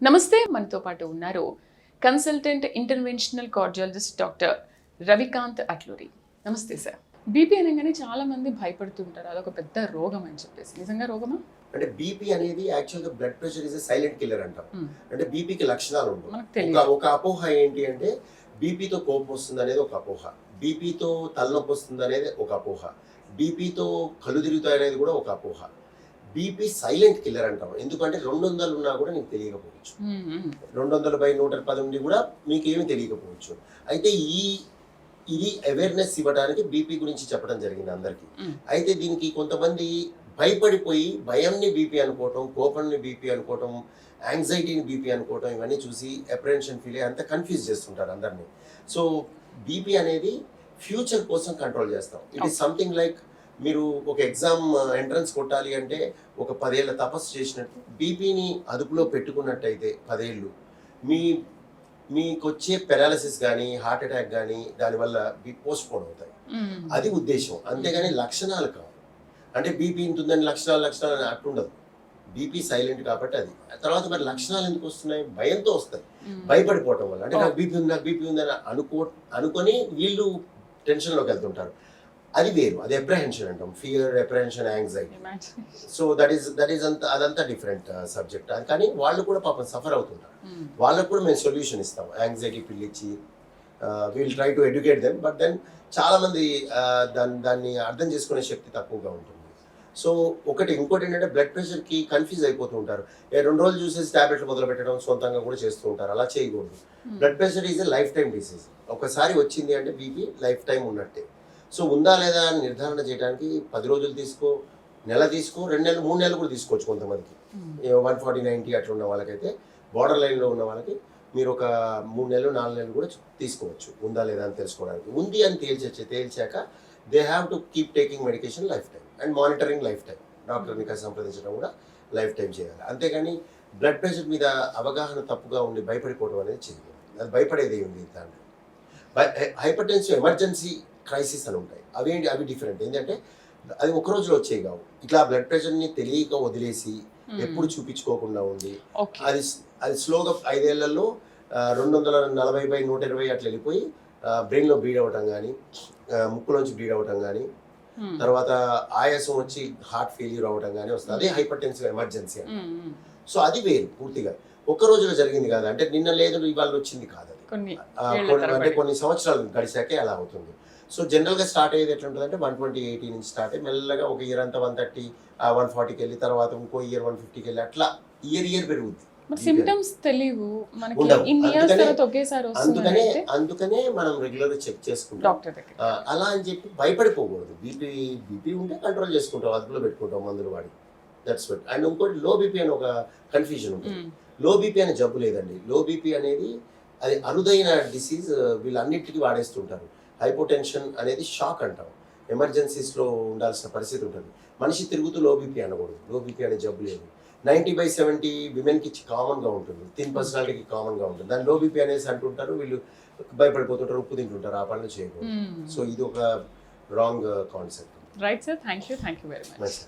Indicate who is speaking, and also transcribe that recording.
Speaker 1: నమస్తే, మనతో పాటు ఉన్నారు consultant interventional cardiologist doctor Ravikanth Atluri. నమస్తే సార్. బీపీ అనగానే చాలా మంది భయపడుతుంటారు, అదొక పెద్ద రోగం అని చెప్పేసి. నిజంగా రోగమా?
Speaker 2: అంటే బీపీ అనేది యాక్చువల్గా blood pressure is silent killer అంటాం. అంటే బీపీకి లక్షణాలు ఉండవు. ఒక అపోహ ఏంటి అంటే బీపీతో కోపం వస్తుంది అనేది ఒక అపోహ, బీపీతో తలనొప్పి వస్తుంది అనేది ఒక అపోహ, బీపీతో కళ్ళు తిరుగుతాయి అనేది కూడా ఒక అపోహ. బీపీ సైలెంట్ కిల్లర్ అంటాం. ఎందుకంటే 200 ఉన్నా కూడా నీకు తెలియకపోవచ్చు, 200/110 ఉండి కూడా మీకు ఏమీ తెలియకపోవచ్చు. అయితే ఇది అవేర్నెస్ ఇవ్వడానికి బీపీ గురించి చెప్పడం జరిగింది అందరికీ. అయితే దీనికి కొంతమంది భయపడిపోయి భయంని బీపీ అనుకోవటం, కోపాన్ని బీపీ అనుకోవటం, యాంగ్జైటీని బీపీ అనుకోవటం, ఇవన్నీ చూసి అప్రెన్షన్ ఫీల్ అయ్యి అంతా కన్ఫ్యూజ్ చేస్తుంటారు అందరినీ. సో బీపీ అనేది ఫ్యూచర్ కోసం కంట్రోల్ చేస్తాం. ఇట్ ఈస్ సంథింగ్ లైక్ మీరు ఒక ఎగ్జామ్ ఎంట్రన్స్ కొట్టాలి అంటే ఒక 10 ఏళ్ళ తపస్సు చేసినట్టు బీపీని అదుపులో పెట్టుకున్నట్టయితే 10 ఏళ్ళు మీకు వచ్చే పెరాలసిస్ కానీ హార్ట్ అటాక్ కానీ దానివల్ల పోస్ట్ పోన్ అవుతాయి. అది ఉద్దేశం, అంతేగాని లక్షణాలు కావు. అంటే బీపీ ఇంతుందని లక్షణాలు అట్టుండదు. బీపీ సైలెంట్ కాబట్టి అది. తర్వాత మరి లక్షణాలు ఎందుకు వస్తున్నాయి? భయంతో వస్తాయి, భయపడిపోవటం వల్ల. అంటే నాకు బీపీ ఉందని అనుకొని వీళ్ళు టెన్షన్లోకి వెళ్తుంటారు. అది వేరు, అది అప్రహెన్షన్ అంటాం. Fear, apprehension, anxiety. So that is అదంతా డిఫరెంట్ సబ్జెక్ట్. కానీ వాళ్ళు కూడా పాపం సఫర్ అవుతుంటారు. వాళ్ళకు కూడా మేము సొల్యూషన్ ఇస్తాం. యాంగ్జైటీ పిల్ ఇచ్చి will try to educate them. But then చాలా మంది దాన్ని అర్థం చేసుకునే శక్తి తక్కువగా ఉంటుంది. సో ఇంకోటి ఏంటంటే బ్లడ్ ప్రెషర్కి కన్ఫ్యూజ్ అయిపోతూ ఉంటారు. 2 రోజులు చూసేసి టాబ్లెట్లు మొదలు పెట్టడం సొంతంగా కూడా చేస్తూ ఉంటారు. అలా చేయకూడదు. Blood pressure is a life time disease. ఒకసారి వచ్చింది అంటే బీపీ లైఫ్ టైం ఉన్నట్టే. సో ఉందా లేదా అని నిర్ధారణ చేయడానికి 10 రోజులు తీసుకో, నెల తీసుకో, 2 నెలలు, 3 నెలలు కూడా తీసుకోవచ్చు. కొంతమందికి 140/90 అట్లా ఉన్న వాళ్ళకైతే, బార్డర్ లైన్లో ఉన్న వాళ్ళకి మీరు ఒక 3 నెలలు 4 నెలలు కూడా తీసుకోవచ్చు ఉందా లేదా అని తెలుసుకోవడానికి. ఉంది అని తేల్చాక they have to keep taking medication lifetime and monitoring lifetime. డాక్టర్ని సంప్రదించడం కూడా లైఫ్ టైం చేయాలి. అంతేగాని బ్లడ్ ప్రెషర్ మీద అవగాహన తప్పుగా ఉండి భయపడిపోవడం అనేది చేయలేదు. అది భయపడేది ఉంది. దాంట్లో హైపర్ టెన్సివ్ ఎమర్జెన్సీ క్రైసిస్ అని ఉంటాయి. అవి డిఫరెంట్. ఏంటంటే అది ఒక రోజులో వచ్చేవి కావు. ఇట్లా బ్లడ్ ప్రెషర్ని తెలియక వదిలేసి ఎప్పుడు చూపించుకోకుండా ఉండి అది స్లోగా 5 ఏళ్లలో 240/120 అట్లా వెళ్ళిపోయి బ్రెయిన్లో బ్లీడ్ అవ్వటం కానీ, ముక్కులోంచి బ్లీడ్ అవ్వటం కానీ, తర్వాత ఆయాసం వచ్చి హార్ట్ ఫెయిల్యూర్ అవ్వటం కానీ వస్తుంది. అదే హైపర్ టెన్సివ్ ఎమర్జెన్సీ అని. సో అది వేరు పూర్తిగా. ఒక్క రోజులో జరిగింది కాదు, అంటే నిన్న లేదు ఇవాళ వచ్చింది కాదు. అది అంటే కొన్ని సంవత్సరాలు గడిచాకే అలా అవుతుంది. సో జనరల్గా స్టార్ట్ అయ్యేది ఎట్లా ఉంటుంది అంటే 120/80 నుంచి స్టార్ట్ అయ్యి మెల్లగా ఒక ఇయర్ అంతా 130, 140కి వెళ్ళి, తర్వాత ఇంకో ఇయర్ 150కి వెళ్ళి, అట్లా ఇయర్ పెరుగుద్ది. అందుకనే మనం రెగ్యులర్గా చెక్ చేసుకుంటాం. అలా అని చెప్పి భయపడిపోకూడదు. బీపీ ఉంటే కంట్రోల్ చేసుకుంటాం, అదుపులో పెట్టుకుంటాం మందులు వాడి. That's what. అండ్ ఇంకోటి లో బీపీ అని ఒక కన్ఫ్యూజన్ ఉంటుంది. లో బీపీ అనే జబ్బు లేదండి. లో బీపీ అనేది అది అరుదైన డిసీజ్, వీళ్ళన్నిటికీ వాడేస్తుంటారు. హైపోటెన్షన్ అనేది షాక్ అంటాం. ఎమర్జెన్సీస్లో ఉండాల్సిన పరిస్థితి ఉంటుంది. మనిషి తిరుగుతూ లో బీపీ అనకూడదు. లో బీపీ అనే జబ్బు లేదు. 90/70 విమెన్కి కామన్గా ఉంటుంది, థిన్ పర్సనాలిటీకి కామన్గా ఉంటుంది. దాన్ని లో బీపీ అనేసి అంటుంటారు. వీళ్ళు భయపడిపోతుంటారు, ఉప్పు తింటుంటారు, ఆ పనులు చేయకూడదు. సో ఇది ఒక wrong concept.
Speaker 1: Right sir, thank you very much.